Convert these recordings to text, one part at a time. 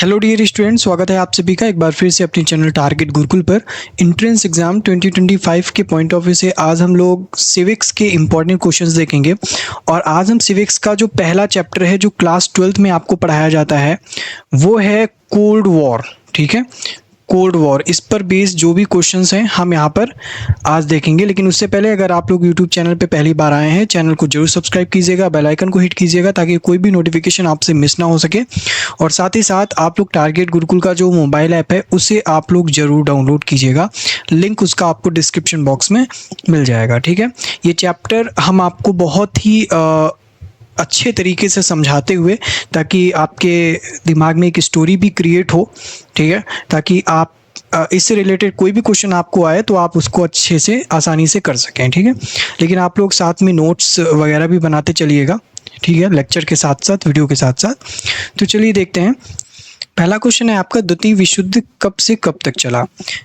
Hello dear student, स्वागत है आप सभी का एक बार फिर से अपने चैनल टारगेट गुरुकुल पर। एंट्रेंस एग्जाम 2025 के पॉइंट ऑफ व्यू से आज हम लोग सिविक्स के इम्पॉर्टेंट क्वेश्चंस देखेंगे। और आज हम सिविक्स का जो पहला चैप्टर है जो क्लास 12th में आपको पढ़ाया जाता है वो है कोल्ड वॉर। ठीक है, कोल्ड वॉर, इस पर बेस्ड जो भी क्वेश्चंस हैं हम यहाँ पर आज देखेंगे। लेकिन उससे पहले अगर आप लोग यूट्यूब चैनल पे पहली बार आए हैं, चैनल को जरूर सब्सक्राइब कीजिएगा, बेल आइकन को हिट कीजिएगा ताकि कोई भी नोटिफिकेशन आपसे मिस ना हो सके। और साथ ही साथ आप लोग टारगेट गुरुकुल का जो मोबाइल ऐप है उसे आप लोग जरूर डाउनलोड कीजिएगा, लिंक उसका आपको डिस्क्रिप्शन बॉक्स में मिल जाएगा। ठीक है, ये चैप्टर हम आपको बहुत ही अच्छे तरीके से समझाते हुए, ताकि आपके दिमाग में एक स्टोरी भी क्रिएट हो। ठीक है, ताकि आप इससे रिलेटेड कोई भी क्वेश्चन आपको आए तो आप उसको अच्छे से आसानी से कर सकें। ठीक है, लेकिन आप लोग साथ में नोट्स वगैरह भी बनाते चलिएगा। ठीक है, लेक्चर के साथ साथ, वीडियो के साथ साथ। तो चलिए देखते हैं। पहला क्वेश्चन है आपका, द्वितीय विश्व युद्ध कब से कब तक चला।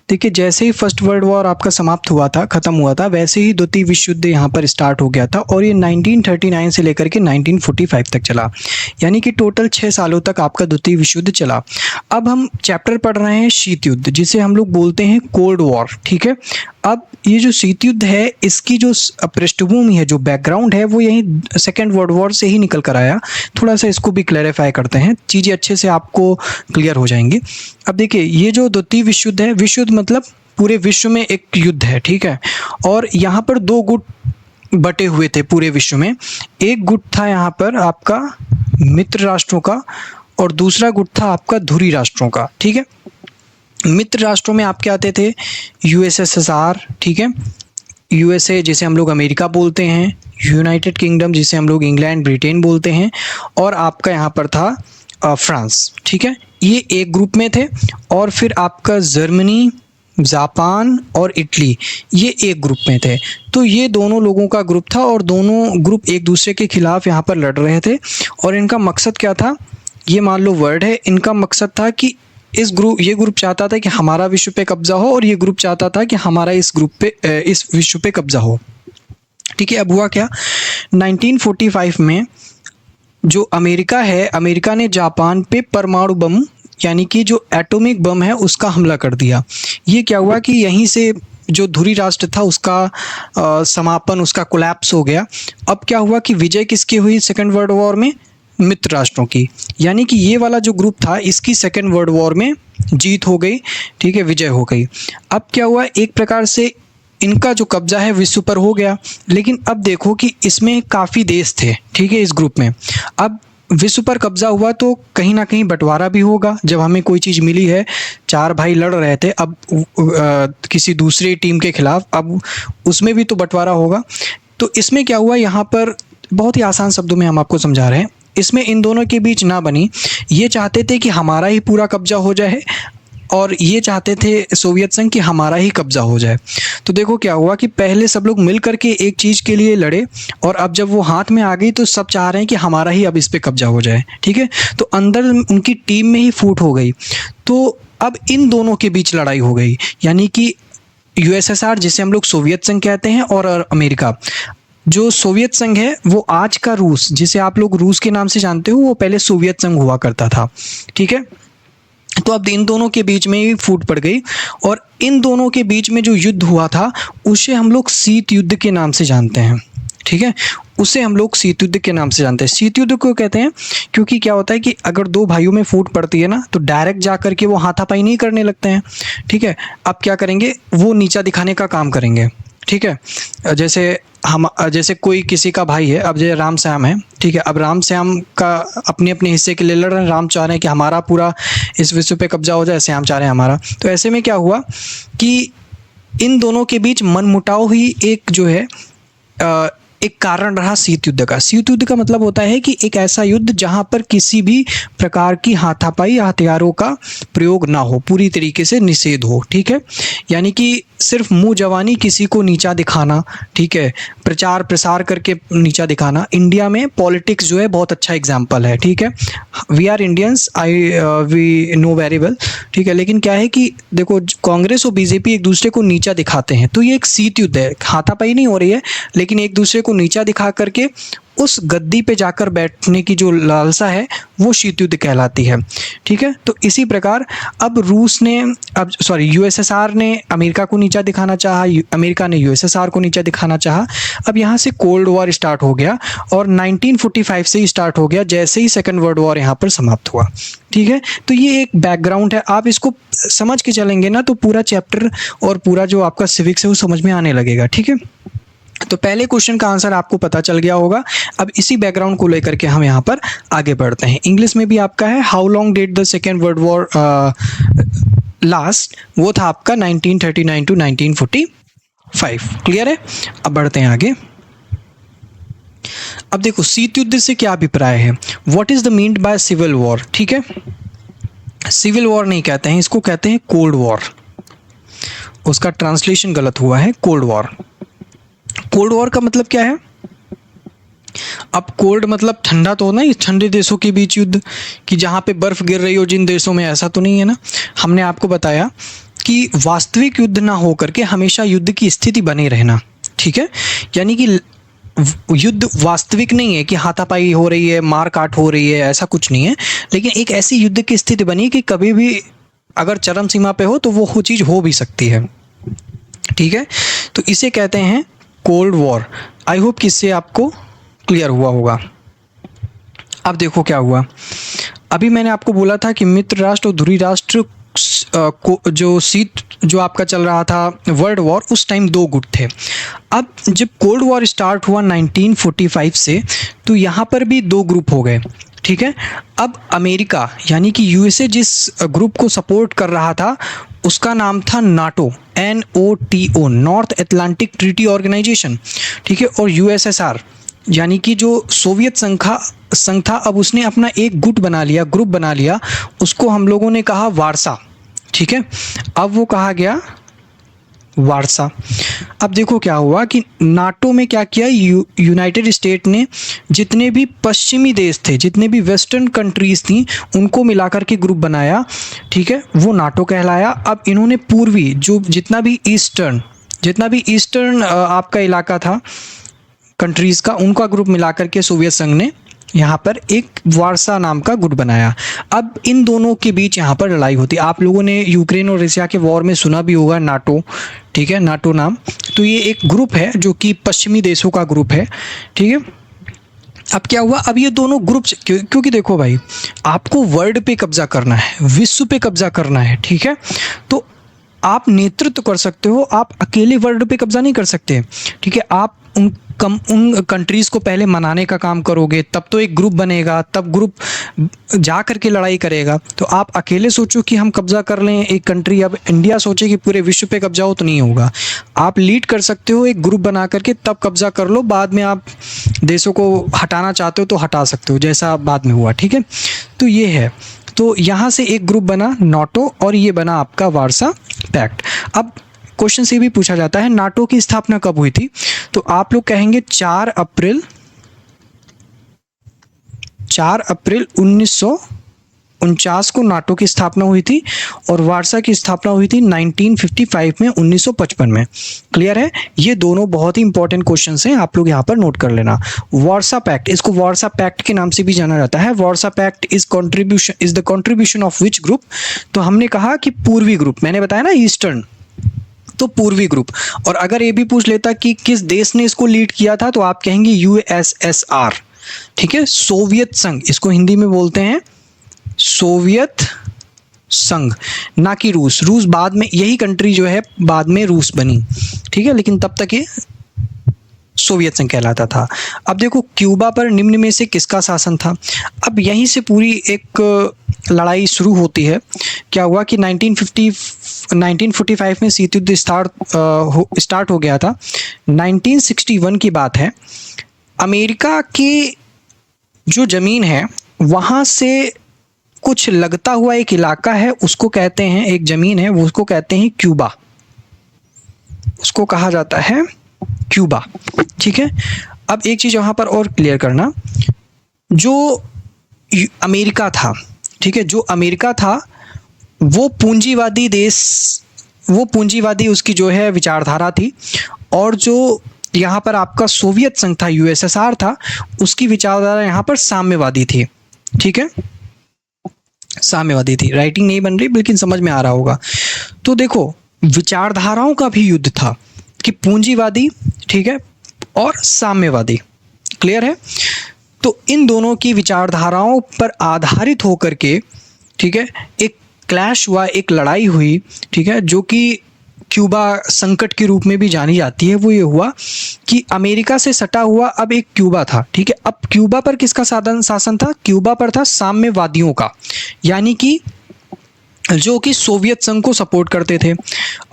देखिए, जैसे ही फर्स्ट वर्ल्ड वॉर आपका समाप्त हुआ था, खत्म हुआ था, वैसे ही द्वितीय विश्व युद्ध यहाँ पर स्टार्ट हो गया था और ये 1939 से लेकर के 1945 तक चला। यानी कि टोटल 6 सालों तक आपका द्वितीय विश्व युद्ध चला। अब हम चैप्टर पढ़ रहे हैं शीत युद्ध, जिसे हम लोग बोलते हैं कोल्ड वॉर। ठीक है, अब ये जो शीत युद्ध है इसकी जो पृष्ठभूमि है, जो बैकग्राउंड है, वो यही सेकेंड वर्ल्ड वॉर से ही निकल कर आया। थोड़ा सा इसको भी क्लैरिफाई करते हैं, चीज़ें अच्छे से आपको क्लियर हो जाएंगी। अब देखिए, ये जो द्वितीय विश्व युद्ध है, विश्व युद्ध मतलब पूरे विश्व में एक युद्ध है। ठीक है, और यहाँ पर 2 गुट बटे हुए थे पूरे विश्व में। एक गुट था यहाँ पर आपका मित्र राष्ट्रों का और दूसरा गुट था आपका धुरी राष्ट्रों का। ठीक है, मित्र राष्ट्रों में आपके आते थे यूएसएसआर, ठीक है, यूएसए जिसे हम लोग अमेरिका बोलते हैं, यूनाइटेड किंगडम जिसे हम लोग इंग्लैंड ब्रिटेन बोलते हैं, और आपका यहाँ पर था फ्रांस। ठीक है, ये एक ग्रुप में थे। और फिर आपका जर्मनी, जापान और इटली, ये एक ग्रुप में थे। तो ये दोनों लोगों का ग्रुप था और दोनों ग्रुप एक दूसरे के खिलाफ यहाँ पर लड़ रहे थे। और इनका मकसद क्या था, ये मान लो वर्ड है, इनका मकसद था कि ये ग्रुप चाहता था कि हमारा विश्व पे कब्जा हो और ये ग्रुप चाहता था कि हमारा इस विश्व पे कब्जा हो। ठीक है, अब हुआ क्या, 1945 में जो अमेरिका है, अमेरिका ने जापान पे परमाणु बम यानी कि जो एटॉमिक बम है उसका हमला कर दिया। ये क्या हुआ कि यहीं से जो धुरी राष्ट्र था उसका समापन, उसका कोलैप्स हो गया। अब क्या हुआ कि विजय किसकी हुई सेकेंड वर्ल्ड वॉर में, मित्र राष्ट्रों की। यानी कि ये वाला जो ग्रुप था इसकी सेकेंड वर्ल्ड वॉर में जीत हो गई। ठीक है, विजय हो गई। अब क्या हुआ, एक प्रकार से इनका जो कब्जा है विश्व पर हो गया। लेकिन अब देखो कि इसमें काफ़ी देश थे। ठीक है, इस ग्रुप में अब विश्व पर कब्जा हुआ तो कहीं ना कहीं बंटवारा भी होगा। जब हमें कोई चीज़ मिली है, 4 भाई लड़ रहे थे अब किसी दूसरी टीम के खिलाफ, अब उसमें भी तो बंटवारा होगा। तो इसमें क्या हुआ, यहाँ पर बहुत ही आसान शब्दों में हम आपको समझा रहे हैं, इसमें इन दोनों के बीच ना बनी। ये चाहते थे कि हमारा ही पूरा कब्जा हो जाए और ये चाहते थे सोवियत संघ कि हमारा ही कब्जा हो जाए। तो देखो क्या हुआ कि पहले सब लोग मिल करके एक चीज़ के लिए लड़े और अब जब वो हाथ में आ गई तो सब चाह रहे हैं कि हमारा ही अब इस पे कब्जा हो जाए। ठीक है, तो अंदर उनकी टीम में ही फूट हो गई। तो अब इन दोनों के बीच लड़ाई हो गई, यानी कि यूएसएसआर जिसे हम लोग सोवियत संघ कहते हैं और अमेरिका। जो सोवियत संघ है वो आज का रूस, जिसे आप लोग रूस के नाम से जानते हो, वो पहले सोवियत संघ हुआ करता था। ठीक है, तो अब इन दोनों के बीच में ही फूट पड़ गई और इन दोनों के बीच में जो युद्ध हुआ था उसे हम लोग शीत युद्ध के नाम से जानते हैं। ठीक है, उसे हम लोग शीत युद्ध के नाम से जानते हैं। शीत युद्ध को कहते हैं क्योंकि क्या होता है कि अगर 2 भाइयों में फूट पड़ती है ना, तो डायरेक्ट जा करके वो हाथापाई नहीं करने लगते हैं। ठीक है, अब क्या करेंगे, वो नीचा दिखाने का काम करेंगे। ठीक है, जैसे कोई किसी का भाई है, अब जैसे राम श्याम है। ठीक है, अब राम श्याम का अपने अपने हिस्से के लिए लड़ रहे हैं। राम चाह रहे हैं कि हमारा पूरा इस विश्व पे कब्जा हो जाए, श्याम चाह रहे हैं हमारा। तो ऐसे में क्या हुआ कि इन दोनों के बीच मनमुटाव ही एक जो है एक कारण रहा शीत युद्ध का। शीत युद्ध का मतलब होता है कि एक ऐसा युद्ध जहां पर किसी भी प्रकार की हाथापाई या हथियारों का प्रयोग ना हो, पूरी तरीके से निषेध हो। ठीक है, यानी कि सिर्फ मुंह जवानी, किसी को नीचा दिखाना, ठीक है, प्रचार प्रसार करके नीचा दिखाना। इंडिया में पॉलिटिक्स जो है बहुत अच्छा एग्जाम्पल है। ठीक है, we are Indians, we know very well. ठीक है, लेकिन क्या है कि देखो कांग्रेस और बीजेपी एक दूसरे को नीचा दिखाते हैं, तो ये एक शीत युद्ध है। हाथापाई नहीं हो रही है लेकिन एक दूसरे को नीचा दिखा करके उस गद्दी पे जाकर बैठने की जो लालसा है वो शीत युद्ध कहलाती है। ठीक है, तो इसी प्रकार अब यूएसएसआर ने अमेरिका को नीचा दिखाना चाहा, अमेरिका ने यूएसएसआर को नीचा दिखाना चाहा। अब यहाँ से कोल्ड वॉर स्टार्ट हो गया और 1945 से ही स्टार्ट हो गया, जैसे ही सेकेंड वर्ल्ड वॉर यहाँ पर समाप्त हुआ। ठीक है, तो ये एक बैकग्राउंड है, आप इसको समझ के चलेंगे ना तो पूरा चैप्टर और पूरा जो आपका सिविक्स है वो समझ में आने लगेगा। ठीक है, तो पहले क्वेश्चन का आंसर आपको पता चल गया होगा। अब इसी बैकग्राउंड को लेकर के हम यहाँ पर आगे बढ़ते हैं। इंग्लिश में भी आपका है how long did the second world war last, वो था आपका 1939 टू 1945। क्लियर है, अब बढ़ते हैं आगे। अब देखो शीत युद्ध से क्या अभिप्राय है, what is the meant by civil war. ठीक है, सिविल वॉर नहीं कहते हैं इसको, कहते हैं कोल्ड वॉर। उसका ट्रांसलेशन गलत हुआ है, कोल्ड वॉर। कोल्ड वॉर का मतलब क्या है, अब कोल्ड मतलब ठंडा तो ना, ठंडे देशों के बीच युद्ध कि जहाँ पे बर्फ गिर रही हो जिन देशों में, ऐसा तो नहीं है ना। हमने आपको बताया कि वास्तविक युद्ध ना हो करके हमेशा युद्ध की स्थिति बने रहना। ठीक है, यानी कि युद्ध वास्तविक नहीं है कि हाथापाई हो रही है, मार काट हो रही है, ऐसा कुछ नहीं है, लेकिन एक ऐसी युद्ध की स्थिति बनी कि कभी भी अगर चरम सीमा पे हो तो वो चीज़ हो भी सकती है। ठीक है, तो इसे कहते हैं कोल्ड वॉर। आई होप कि इससे आपको क्लियर हुआ होगा। अब देखो क्या हुआ, अभी मैंने आपको बोला था कि मित्र राष्ट्र और ध्रुवी राष्ट्र को जो आपका चल रहा था वर्ल्ड वॉर, उस टाइम दो गुट थे। अब जब कोल्ड वॉर स्टार्ट हुआ 1945 से, तो यहाँ पर भी दो ग्रुप हो गए। ठीक है, अब अमेरिका यानी कि यूएसए जिस ग्रुप को सपोर्ट कर रहा था उसका नाम था NATO, NOTO, North Atlantic Treaty Organization. ठीक है, और यूएसएसआर यानी कि जो सोवियत संघ था, अब उसने अपना एक गुट बना लिया, ग्रुप बना लिया, उसको हम लोगों ने कहा वारसा। ठीक है, अब वो कहा गया वारसा। अब देखो क्या हुआ कि नाटो में क्या किया, यूनाइटेड स्टेट ने जितने भी पश्चिमी देश थे, जितने भी वेस्टर्न कंट्रीज थी, उनको मिलाकर के ग्रुप बनाया। ठीक है, वो नाटो कहलाया। अब इन्होंने पूर्वी जितना भी ईस्टर्न आपका इलाका था कंट्रीज़ का, उनका ग्रुप मिलाकर के सोवियत संघ ने यहाँ पर एक वारसा नाम का गुट बनाया। अब इन दोनों के बीच यहाँ पर लड़ाई होती। आप लोगों ने यूक्रेन और रशिया के वॉर में सुना भी होगा नाटो। ठीक है, नाटो नाम, तो ये एक ग्रुप है जो कि पश्चिमी देशों का ग्रुप है। ठीक है, अब क्या हुआ, अब ये दोनों ग्रुप, क्योंकि देखो भाई, आपको वर्ल्ड पे कब्जा करना है, विश्व पे कब्जा करना है। ठीक है, तो आप नेतृत्व कर सकते हो, आप अकेले वर्ल्ड पे कब्जा नहीं कर सकते। ठीक है, आप उन कंट्रीज़ को पहले मनाने का काम करोगे, तब तो एक ग्रुप बनेगा, तब ग्रुप जा करके लड़ाई करेगा। तो आप अकेले सोचो कि हम कब्जा कर लें एक कंट्री, अब इंडिया सोचे कि पूरे विश्व पे कब्जा हो, तो नहीं होगा। आप लीड कर सकते हो एक ग्रुप बना करके, तब कब्जा कर लो, बाद में आप देशों को हटाना चाहते हो तो हटा सकते हो, जैसा बाद में हुआ। ठीक है, तो ये है, तो यहाँ से एक ग्रुप बना नाटो और ये बना आपका वारसा पैक्ट। अब क्वेश्चन से भी पूछा जाता है नाटो की स्थापना कब हुई थी, तो आप लोग कहेंगे 4 अप्रैल 1949 को नाटो की स्थापना हुई थी और वारसा की स्थापना हुई थी 1955 में, 1955 में। क्लियर है, ये दोनों बहुत ही इंपॉर्टेंट क्वेश्चंस हैं, आप लोग यहाँ पर नोट कर लेना। वारसा पैक्ट, इसको वारसा पैक्ट के नाम से भी जाना जाता है। Warsaw pact is the contribution of which group, तो हमने कहा कि पूर्वी ग्रुप, मैंने बताया ना ईस्टर्न, तो पूर्वी ग्रुप। और अगर ये भी पूछ लेता कि किस देश ने इसको लीड किया था, तो आप कहेंगे यूएसएसआर। ठीक है, सोवियत संघ, इसको हिंदी में बोलते हैं सोवियत संघ, ना कि रूस। रूस बाद में, यही कंट्री जो है बाद में रूस बनी। ठीक है, लेकिन तब तक ये सोवियत संघ कहलाता था। अब देखो क्यूबा पर निम्न में से किसका शासन था। अब यहीं से पूरी एक लड़ाई शुरू होती है। क्या हुआ कि 1945 में शीत युद्ध स्टार्ट हो गया था। 1961 की बात है, अमेरिका की जो ज़मीन है वहाँ से कुछ लगता हुआ एक इलाका है, उसको कहते हैं, एक ज़मीन है वो, उसको कहते हैं क्यूबा, उसको कहा जाता है क्यूबा। ठीक है, अब एक चीज़ वहाँ पर और क्लियर करना, जो अमेरिका था, ठीक है, जो अमेरिका था वो पूंजीवादी देश, वो पूंजीवादी उसकी जो है विचारधारा थी, और जो यहाँ पर आपका सोवियत संघ था, यूएसएसआर था, उसकी विचारधारा यहाँ पर साम्यवादी थी। ठीक है, साम्यवादी थी। राइटिंग नहीं बन रही लेकिन समझ में आ रहा होगा। तो देखो, विचारधाराओं का भी युद्ध था कि पूंजीवादी, ठीक है, और साम्यवादी। क्लियर है? तो इन दोनों की विचारधाराओं पर आधारित होकर के, ठीक है, एक क्लैश हुआ, एक लड़ाई हुई, ठीक है, जो कि क्यूबा संकट के रूप में भी जानी जाती है। वो ये हुआ कि अमेरिका से सटा हुआ अब एक क्यूबा था। ठीक है, अब क्यूबा पर किसका शासन था? क्यूबा पर था साम्यवादियों का, यानी कि जो कि सोवियत संघ को सपोर्ट करते थे।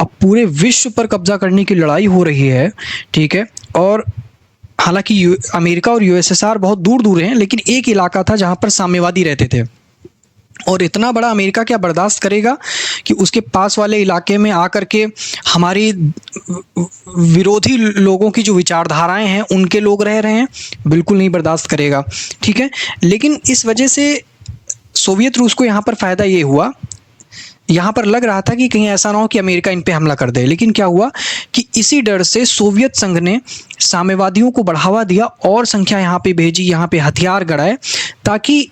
अब पूरे विश्व पर कब्जा करने की लड़ाई हो रही है। ठीक है, और हालांकि अमेरिका और यूएसएसआर बहुत दूर दूर हैं, लेकिन एक इलाका था जहां पर साम्यवादी रहते थे। और इतना बड़ा अमेरिका क्या बर्दाश्त करेगा कि उसके पास वाले इलाके में आकर के हमारी विरोधी लोगों की जो विचारधाराएं हैं उनके लोग रह रहे हैं? बिल्कुल नहीं बर्दाश्त करेगा। ठीक है, लेकिन इस वजह से सोवियत रूस को यहाँ पर फ़ायदा ये हुआ, यहाँ पर लग रहा था कि कहीं ऐसा ना हो कि अमेरिका इन पे हमला कर दे। लेकिन क्या हुआ कि इसी डर से सोवियत संघ ने साम्यवादियों को बढ़ावा दिया और संख्या यहाँ पे भेजी, यहाँ पे हथियार गड़ाए, ताकि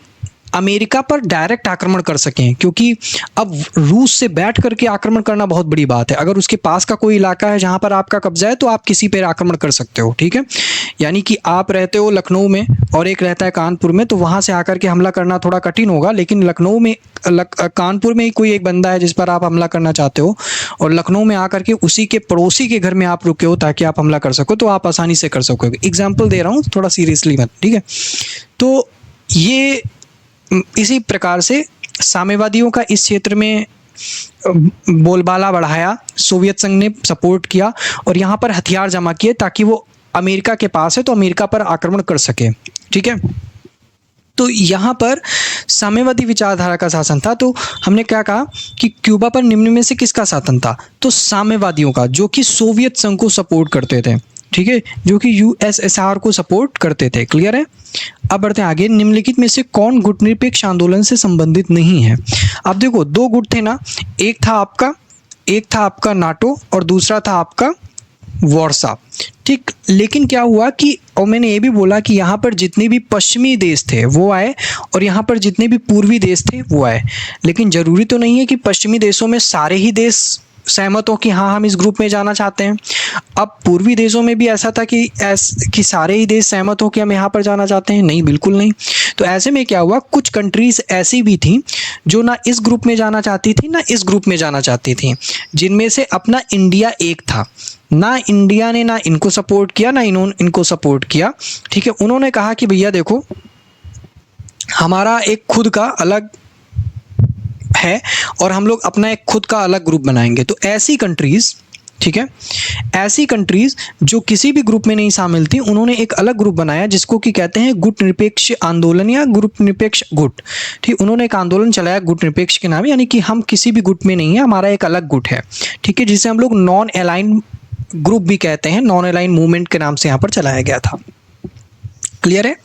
अमेरिका पर डायरेक्ट आक्रमण कर सकें। क्योंकि अब रूस से बैठ करके आक्रमण करना बहुत बड़ी बात है। अगर उसके पास का कोई इलाका है जहां पर आपका कब्जा है तो आप किसी पर आक्रमण कर सकते हो। ठीक है, यानी कि आप रहते हो लखनऊ में और एक रहता है कानपुर में, तो वहां से आकर के हमला करना थोड़ा कठिन होगा। लेकिन लखनऊ में कानपुर में ही कोई एक बंदा है जिस पर आप हमला करना चाहते हो, और लखनऊ में आकर के उसी के पड़ोसी के घर में आप रुके हो ताकि आप हमला कर सको, तो आप आसानी से कर सकोगे। एग्जाम्पल दे रहा हूँ, थोड़ा सीरियसली मत। ठीक है, तो ये इसी प्रकार से साम्यवादियों का इस क्षेत्र में बोलबाला बढ़ाया, सोवियत संघ ने सपोर्ट किया और यहाँ पर हथियार जमा किए ताकि वो अमेरिका के पास है तो अमेरिका पर आक्रमण कर सके। ठीक है, तो यहाँ पर साम्यवादी विचारधारा का शासन था। तो हमने क्या कहा कि क्यूबा पर निम्न में से किसका शासन था? तो साम्यवादियों का, जो कि सोवियत संघ को सपोर्ट करते थे। ठीक है, जो कि यूएसएसआर को सपोर्ट करते थे। क्लियर है? अब बढ़ते हैं आगे। निम्नलिखित में से कौन गुटनिरपेक्ष आंदोलन से संबंधित नहीं है? अब देखो, दो गुट थे ना, एक था आपका नाटो और दूसरा था आपका वार्सा। ठीक, लेकिन क्या हुआ कि, और मैंने ये भी बोला कि यहाँ पर जितने भी पश्चिमी देश थे वो आए और यहाँ पर जितने भी पूर्वी देश थे वो आए। लेकिन जरूरी तो नहीं है कि पश्चिमी देशों में सारे ही देश सहमत हो कि हाँ हम इस ग्रुप में जाना चाहते हैं। अब पूर्वी देशों में भी ऐसा था कि सारे ही देश सहमत हो कि हम यहाँ पर जाना चाहते हैं? नहीं, बिल्कुल नहीं। तो ऐसे में क्या हुआ, कुछ कंट्रीज ऐसी भी थी जो ना इस ग्रुप में जाना चाहती थी ना इस ग्रुप में जाना चाहती थी, जिनमें से अपना इंडिया एक था। ना इंडिया ने ना इनको सपोर्ट किया ना इन्होंने इनको सपोर्ट किया। ठीक है, उन्होंने कहा कि भैया देखो, हमारा एक खुद का अलग है और हम लोग अपना एक खुद का अलग ग्रुप बनाएंगे। तो ऐसी कंट्रीज, ठीक है, ऐसी कंट्रीज जो किसी भी ग्रुप में नहीं शामिल थी, उन्होंने एक अलग ग्रुप बनाया जिसको कि कहते हैं गुट निरपेक्ष आंदोलन या ग्रुप निरपेक्ष गुट। ठीक, उन्होंने एक आंदोलन चलाया गुट निरपेक्ष के नाम, यानी कि हम किसी भी गुट में नहीं है, हमारा एक अलग गुट है। ठीक है, जिसे हम लोग नॉन अलाइन ग्रुप भी कहते हैं, नॉन अलाइन मूवमेंट के नाम से यहाँ पर चलाया गया था। क्लियर है?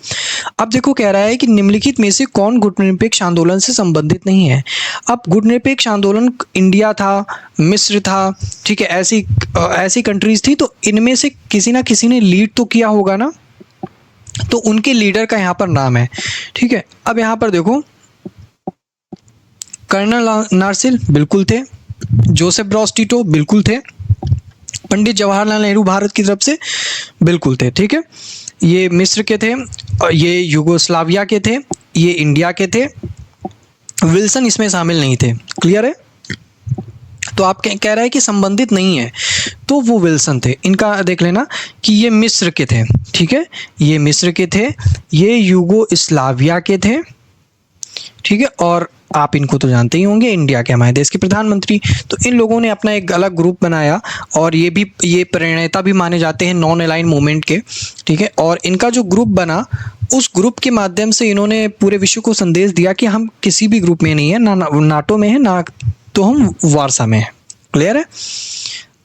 अब देखो, कह रहा है कि निम्नलिखित में से कौन गुटनिरपेक्ष आंदोलन से संबंधित नहीं है? अब गुटनिरपेक्ष आंदोलन इंडिया था, मिस्र था, ठीक है, ऐसी कंट्रीज थी, तो इनमें से किसी ना किसी ने लीड तो किया होगा ना, तो उनके लीडर का यहाँ पर नाम है। ठीक है, अब यहाँ पर देखो, कर्नल नारसिल बिल्कुल थे, जोसेफ ब्रॉस टिटो बिल्कुल थे, पंडित जवाहरलाल नेहरू भारत की तरफ से बिल्कुल थे। ठीक है, ये मिस्र के थे, ये युगोस्लाविया के थे, ये इंडिया के थे, विल्सन इसमें शामिल नहीं थे। क्लियर है? तो आप कह रहे हैं कि संबंधित नहीं है, तो वो विल्सन थे। इनका देख लेना कि ये मिस्र के थे। ठीक है, ये मिस्र के थे, ये युगोस्लाविया के थे। ठीक है, और आप इनको तो जानते ही होंगे, इंडिया के हमारे देश के प्रधानमंत्री। तो इन लोगों ने अपना एक अलग ग्रुप बनाया और ये प्रणेता भी माने जाते हैं नॉन अलाइन मूवमेंट के। ठीक है, और इनका जो ग्रुप बना, उस ग्रुप के माध्यम से इन्होंने पूरे विश्व को संदेश दिया कि हम किसी भी ग्रुप में नहीं है, ना नाटो में है, ना तो हम वार्सा में है। क्लियर है?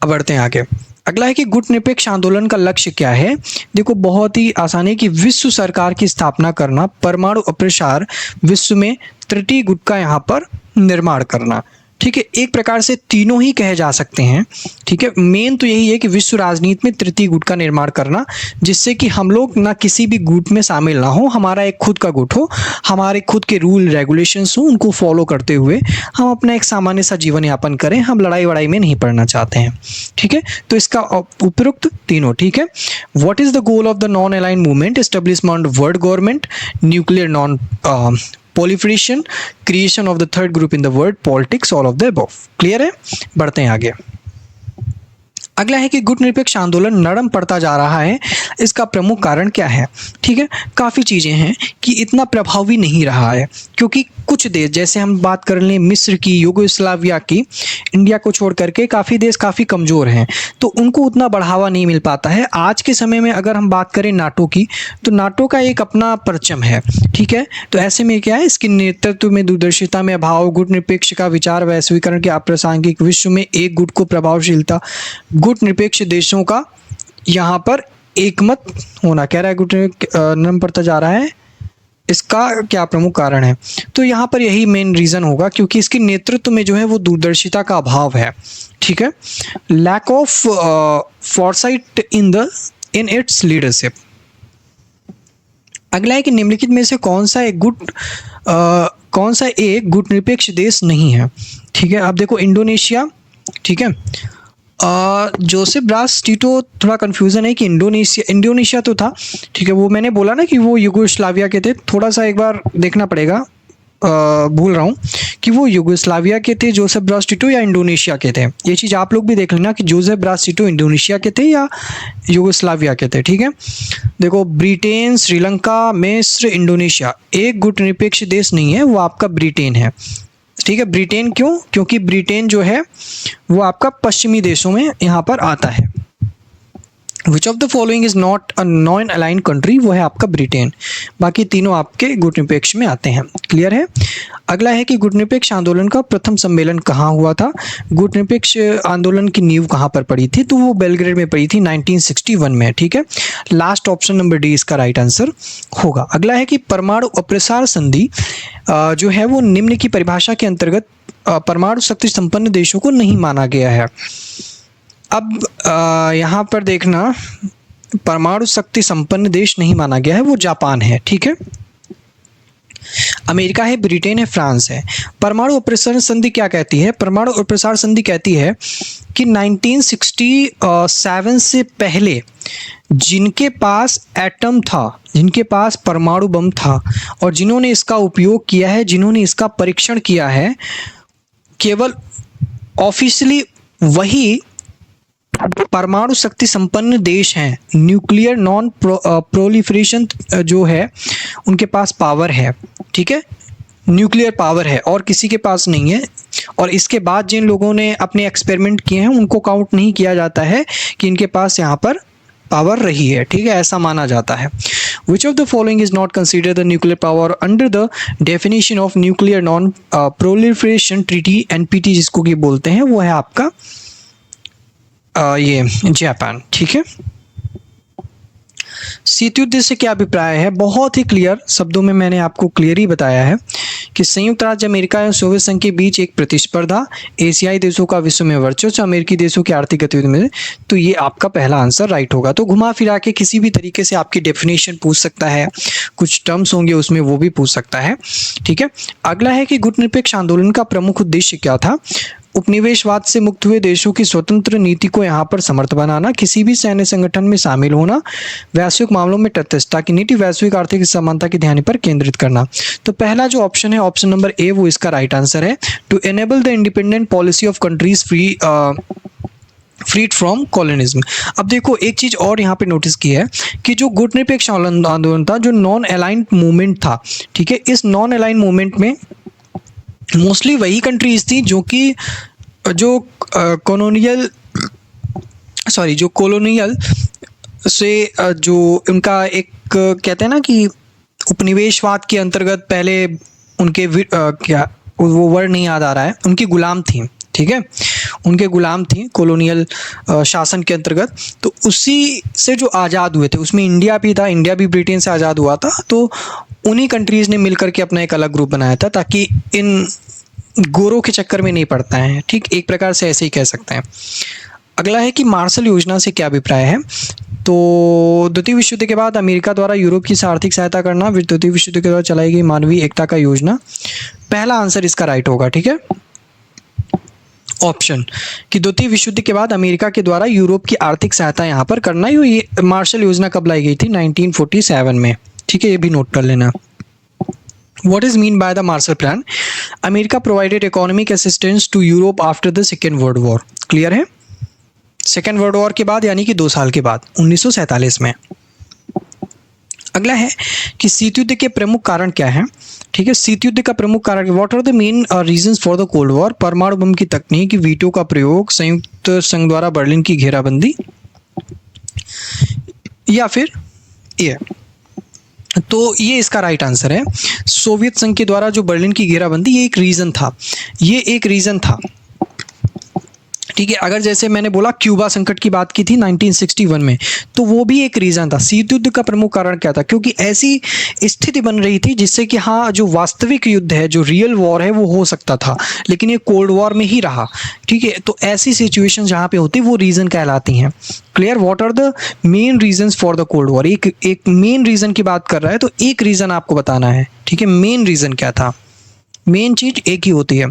अब बढ़ते हैं आगे। अगला है कि गुट निरपेक्ष आंदोलन का लक्ष्य क्या है? देखो, बहुत ही आसान है कि विश्व सरकार की स्थापना करना, परमाणु अप्रसार, विश्व में तृतीय गुट का यहाँ पर निर्माण करना। ठीक है, एक प्रकार से तीनों ही कहे जा सकते हैं। ठीक है, मेन तो यही है कि विश्व राजनीति में तृतीय गुट का निर्माण करना, जिससे कि हम लोग ना किसी भी गुट में शामिल ना हो, हमारा एक खुद का गुट हो, हमारे खुद के रूल रेगुलेशंस हो, उनको फॉलो करते हुए हम अपना एक सामान्य सा जीवन यापन करें। हम लड़ाई वड़ाई में नहीं पड़ना चाहते हैं। ठीक है, तो इसका उपयुक्त तीनों। ठीक है, what is the goal of the non align movement? Establishment of world government, nuclear non proliferation, creation of the third group in the world, politics, all of the above। Clear है? बढ़ते हैं आगे। अगला है कि गुट निरपेक्ष आंदोलन नरम पड़ता जा रहा है, इसका प्रमुख कारण क्या है? ठीक है, काफ़ी चीज़ें हैं कि इतना प्रभावी नहीं रहा है, क्योंकि कुछ देश, जैसे हम बात कर लें मिस्र की, युगोस्लाविया की, इंडिया को छोड़ करके काफ़ी देश काफ़ी कमज़ोर हैं, तो उनको उतना बढ़ावा नहीं मिल पाता है। आज के समय में अगर हम बात करें नाटो की, तो नाटो का एक अपना परचम है। ठीक है, तो ऐसे में क्या है, इसके नेतृत्व में दूरदर्शिता में अभाव, गुट निरपेक्ष का विचार, वैश्वीकरण के अप्रासंगिक विश्व में एक गुट को प्रभावशीलता, गुट निरपेक्ष देशों का यहाँ पर एकमत होना, कह रहा है गुट नरम पड़ता जा रहा है, इसका क्या प्रमुख कारण है? तो यहाँ पर यही मेन रीज़न होगा, क्योंकि इसके नेतृत्व में जो है वो दूरदर्शिता का अभाव है। ठीक है, lack of foresight in its leadership. अगला है कि निम्नलिखित में से कौन सा एक गुट निरपेक्ष देश नहीं है? ठीक है, अब देखो इंडोनेशिया। ठीक है, जोसेफ ब्रास टीटो, थोड़ा कन्फ्यूज़न है कि इंडोनेशिया तो था। ठीक है, वो मैंने बोला ना कि वो युगोस्लाविया के थे, थोड़ा सा एक बार देखना पड़ेगा, भूल रहा हूँ कि वो युगोस्लाविया के थे जोसेफ ब्रास टीटो या इंडोनेशिया के थे। ये चीज़ आप लोग भी देख लेना कि जोसेफ ब्रास टीटो इंडोनेशिया के थे या युगोस्लाविया के थे। ठीक है, देखो ब्रिटेन, श्रीलंका, मिस्र, इंडोनेशिया एक गुट निरपेक्ष देश नहीं है, वो आपका ब्रिटेन है। ठीक है, ब्रिटेन क्यों? क्योंकि ब्रिटेन जो है वो आपका पश्चिमी देशों में यहाँ पर आता है। Which of the following is not a non align country? वो है आपका ब्रिटेन। बाकी तीनों आपके गुट निरपेक्ष में आते हैं। क्लियर है? अगला है कि गुट निरपेक्ष आंदोलन का प्रथम सम्मेलन कहाँ हुआ था? गुट निरपेक्ष आंदोलन की नींव कहाँ पर पड़ी थी? तो वो बेलग्रेड में पड़ी थी 1961 में। ठीक है, लास्ट ऑप्शन नंबर डी इसका राइट आंसर होगा। अगला है कि परमाणु अप्रसार संधि जो है वो निम्न की परिभाषा के अंतर्गत परमाणु शक्ति संपन्न देशों को नहीं माना गया है। अब यहाँ पर देखना, परमाणु शक्ति संपन्न देश नहीं माना गया है, वो जापान है। ठीक है, अमेरिका है, ब्रिटेन है, फ्रांस है। परमाणु अप्रसार संधि क्या कहती है? परमाणु अप्रसार संधि कहती है कि 1967 से पहले जिनके पास एटम था, जिनके पास परमाणु बम था और जिन्होंने इसका उपयोग किया है, जिन्होंने इसका परीक्षण किया है, केवल ऑफिशियली वही परमाणु शक्ति संपन्न देश हैं। न्यूक्लियर नॉन प्रोलिफरेशन जो है उनके पास पावर है। ठीक है, न्यूक्लियर पावर है और किसी के पास नहीं है। और इसके बाद जिन लोगों ने अपने एक्सपेरिमेंट किए हैं उनको काउंट नहीं किया जाता है कि इनके पास यहाँ पर पावर रही है। ठीक है, ऐसा माना जाता है। Which of the following is not considered the nuclear power under the definition of nuclear non proliferation treaty NPT जिसको कि बोलते हैं, वो है आपका ये जापान। ठीक है, शीतयुद्ध से क्या अभिप्राय है? बहुत ही क्लियर शब्दों में मैंने आपको क्लियर ही बताया है कि संयुक्त राज्य अमेरिका और सोवियत संघ के बीच एक प्रतिस्पर्धा, एशियाई देशों का विश्व में वर्चस्व, अमेरिकी देशों की आर्थिक गतिविधि में, तो ये आपका पहला आंसर राइट होगा। तो घुमा फिरा के किसी भी तरीके से आपकी डेफिनेशन पूछ सकता है, कुछ टर्म्स होंगे उसमें वो भी पूछ सकता है। ठीक है, अगला है कि गुट निरपेक्ष आंदोलन का प्रमुख उद्देश्य क्या था? उपनिवेशवाद से मुक्त हुए देशों की स्वतंत्र नीति को यहाँ पर समर्थ बनाना, किसी भी सैन्य संगठन में शामिल होना, वैश्विक मामलों में तटस्थता की नीति, वैश्विक आर्थिक समानता के ध्यान पर केंद्रित करना। तो पहला जो ऑप्शन है, ऑप्शन नंबर ए, वो इसका राइट आंसर है। To enable the independent policy of countries freed from colonialism. अब देखो एक चीज और यहाँ पे नोटिस की है कि जो गुट निरपेक्ष आंदोलन था, जो नॉन अलाइंड मूवमेंट था, ठीक है, इस नॉन अलाइंड मूवमेंट में मोस्टली वही कंट्रीज थी जो कॉलोनियल से जो उनका एक कहते हैं ना कि उपनिवेशवाद के अंतर्गत पहले उनके क्या वो वर्ड नहीं याद आ रहा है, उनकी गुलाम थी। ठीक है, उनके गुलाम थी कॉलोनियल शासन के अंतर्गत। तो उसी से जो आज़ाद हुए थे उसमें इंडिया भी था, इंडिया भी ब्रिटेन से आज़ाद हुआ था। तो उन्हीं कंट्रीज़ ने मिलकर के अपना एक अलग ग्रुप बनाया था ताकि इन गोरों के चक्कर में नहीं पड़ता है, ठीक, एक प्रकार से ऐसे ही कह सकते हैं। अगला है कि मार्शल योजना से क्या अभिप्राय है। तो द्वितीय विश्व युद्ध के बाद अमेरिका द्वारा यूरोप की आर्थिक सहायता करना, द्वितीय विश्व युद्ध के द्वारा चलाई गई मानवीय एकता का योजना। पहला आंसर इसका राइट होगा, ठीक है, ऑप्शन कि द्वितीय विश्व युद्ध के बाद अमेरिका के द्वारा यूरोप की आर्थिक सहायता यहाँ पर करना। ये मार्शल योजना कब लाई गई थी? 1947 में, ठीक है, ये भी नोट कर लेना। What is mean by the Marshall Plan? America provided economic assistance to Europe after the Second World War. Clear है? सेकेंड वर्ल्ड वॉर के बाद, यानी कि 2 साल के बाद, 1947 में। अगला है कि शीत युद्ध के प्रमुख कारण क्या है, ठीक है, शीत युद्ध का प्रमुख कारण, what are the main reasons for the cold war. परमाणु बम की तकनीक, वीटो का प्रयोग, संयुक्त संघ द्वारा बर्लिन की घेराबंदी, या फिर ये। तो ये इसका राइट आंसर है। सोवियत संघ के द्वारा जो बर्लिन की घेराबंदी, ये एक रीजन था, ये एक रीजन था, ठीक है। अगर जैसे मैंने बोला क्यूबा संकट की बात की थी 1961 में, तो वो भी एक रीजन था। शीत युद्ध का प्रमुख कारण क्या था? क्योंकि ऐसी स्थिति बन रही थी जिससे कि हाँ, जो वास्तविक युद्ध है, जो रियल वॉर है, वो हो सकता था, लेकिन ये कोल्ड वॉर में ही रहा, ठीक है। तो ऐसी सिचुएशन जहाँ पे होती, वो रीजन कहलाती हैं। Clear? What are the main reasons for the cold war. एक मेन रीजन की बात कर रहा है, तो एक रीजन आपको बताना है, ठीक है। मेन रीजन क्या था? मेन चीज एक ही होती है।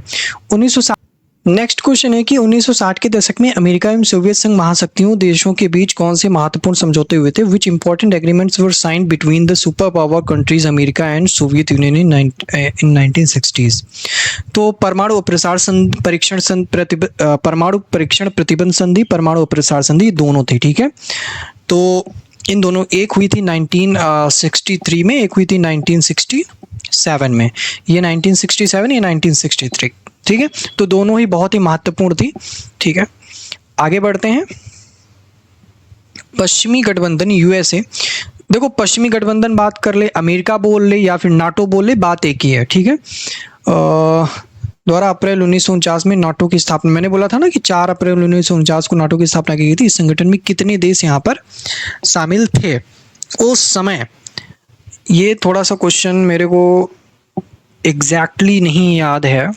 1960। नेक्स्ट क्वेश्चन है कि 1960 के दशक में अमेरिका एवं सोवियत संघ महाशक्तियों देशों के बीच कौन से महत्वपूर्ण समझौते हुए थे? Which important agreements were signed between the super power countries America and Soviet Union in 1960s। तो परमाणु अप्रसार परमाणु परीक्षण प्रतिबंध संधि, परमाणु अप्रसार संधि, दोनों थे, ठीक है। तो इन दोनों, एक हुई थी 1963 में, एक हुई थी 1967 में। ये 1967, ये 1963, ठीक है। तो दोनों ही बहुत ही महत्वपूर्ण थी, ठीक है। आगे बढ़ते हैं। पश्चिमी गठबंधन यूएसए। देखो, पश्चिमी गठबंधन बात कर ले, अमेरिका बोल ले या फिर नाटो बोल ले, बात एक ही है, ठीक है। द्वारा अप्रैल 1949 में नाटो की स्थापना, मैंने बोला था ना कि 4 अप्रैल 1949 को नाटो की स्थापना की गई थी। इस संगठन में कितने देश यहाँ पर शामिल थे उस समय? ये थोड़ा सा क्वेश्चन मेरे को एग्जैक्टली नहीं याद है,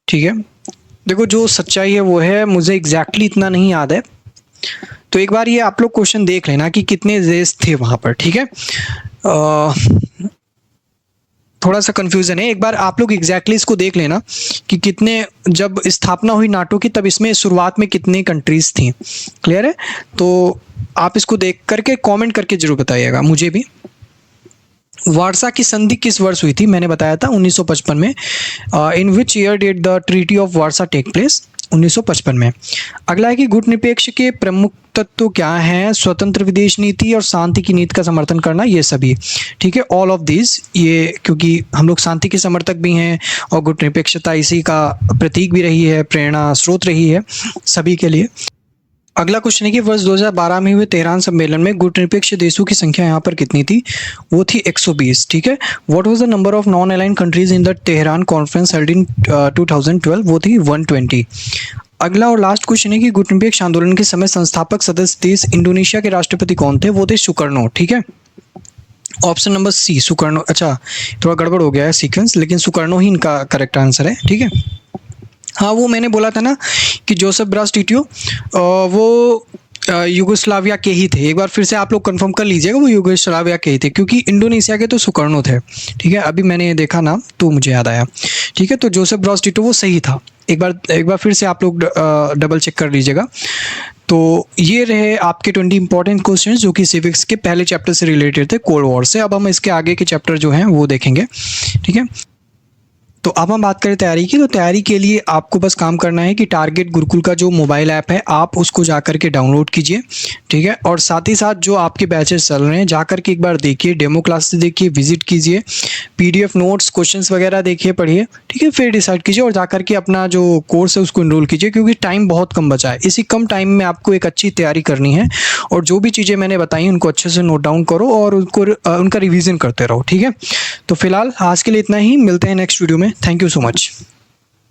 ठीक है। देखो, जो सच्चाई है वो है, मुझे एग्जैक्टली इतना नहीं याद है। तो एक बार ये आप लोग क्वेश्चन देख लेना कि कितने देश थे वहां पर, ठीक है। थोड़ा सा कंफ्यूजन है, एक बार आप लोग एग्जैक्टली इसको देख लेना कि कितने, जब स्थापना हुई नाटो की, तब इसमें शुरुआत में कितने कंट्रीज थी। क्लियर है? तो आप इसको देख करके कमेंट करके जरूर बताइएगा मुझे भी। वार्सा की संधि किस वर्ष हुई थी? मैंने बताया था 1955 में। In which year did the treaty of Warsaw take place? 1955 में। अगला है कि गुटनिरपेक्ष के प्रमुख तत्व क्या हैं? स्वतंत्र विदेश नीति और शांति की नीति का समर्थन करना, ये सभी, ठीक है। ऑल ऑफ दिस, ये क्योंकि हम लोग शांति के समर्थक भी हैं और गुटनिरपेक्षता इसी का प्रतीक भी रही है, प्रेरणा स्रोत रही है सभी के लिए। अगला क्वेश्चन है कि वर्ष 2012 में हुए तेहरान सम्मेलन में गुटनिरपेक्ष देशों की संख्या यहाँ पर कितनी थी? वो थी 120, ठीक है। What was the number of non aligned countries in the Tehran conference held in 2012? वो थी 120। अगला और लास्ट क्वेश्चन है कि गुटनिरपेक्ष आंदोलन के समय संस्थापक सदस्य देश इंडोनेशिया के राष्ट्रपति कौन थे? वो थे सुकर्नो, ठीक है। Option number C, Sukarno. अच्छा, थोड़ा गड़बड़ हो गया है सीक्वेंस, लेकिन सुकर्नो ही इनका करेक्ट आंसर है, ठीक है। हाँ, वो मैंने बोला था ना कि जोसेफ ब्रास टिटो, वो युगोस्लाविया के ही थे। एक बार फिर से आप लोग कंफर्म कर लीजिएगा, वो युगोस्लाविया के ही थे, क्योंकि इंडोनेशिया के तो सुकर्नो थे, ठीक है। अभी मैंने देखा नाम तो मुझे याद आया, ठीक है। तो जोसेफ ब्रास टिटो वो सही था। एक बार फिर से आप लोग डबल चेक कर लीजिएगा। तो ये रहे आपके 20 इंपॉर्टेंट क्वेश्चन जो कि सिविक्स के पहले चैप्टर से रिलेटेड थे, कोल्ड वॉर से। अब हम इसके आगे के चैप्टर जो हैं वो देखेंगे, ठीक है। तो अब हम बात करें तैयारी की। तो तैयारी के लिए आपको बस काम करना है कि टारगेट गुरुकुल का जो मोबाइल ऐप है, आप उसको जाकर के डाउनलोड कीजिए, ठीक है। और साथ ही साथ जो आपके बैचेस चल रहे हैं, जाकर के एक बार देखिए, डेमो क्लासेस देखिए, विजिट कीजिए, पीडीएफ नोट्स, क्वेश्चंस वगैरह देखिए, पढ़िए, ठीक है। फिर डिसाइड कीजिए और जाकर के अपना जो कोर्स है उसको इनरोल कीजिए, क्योंकि टाइम बहुत कम बचा है। इसी कम टाइम में आपको एक अच्छी तैयारी करनी है, और जो भी चीज़ें मैंने बताई उनको अच्छे से नोट डाउन करो और उनका रिविजन करते रहो, ठीक है। तो फिलहाल आज के लिए इतना ही, मिलते हैं नेक्स्ट वीडियो में। Thank you so much.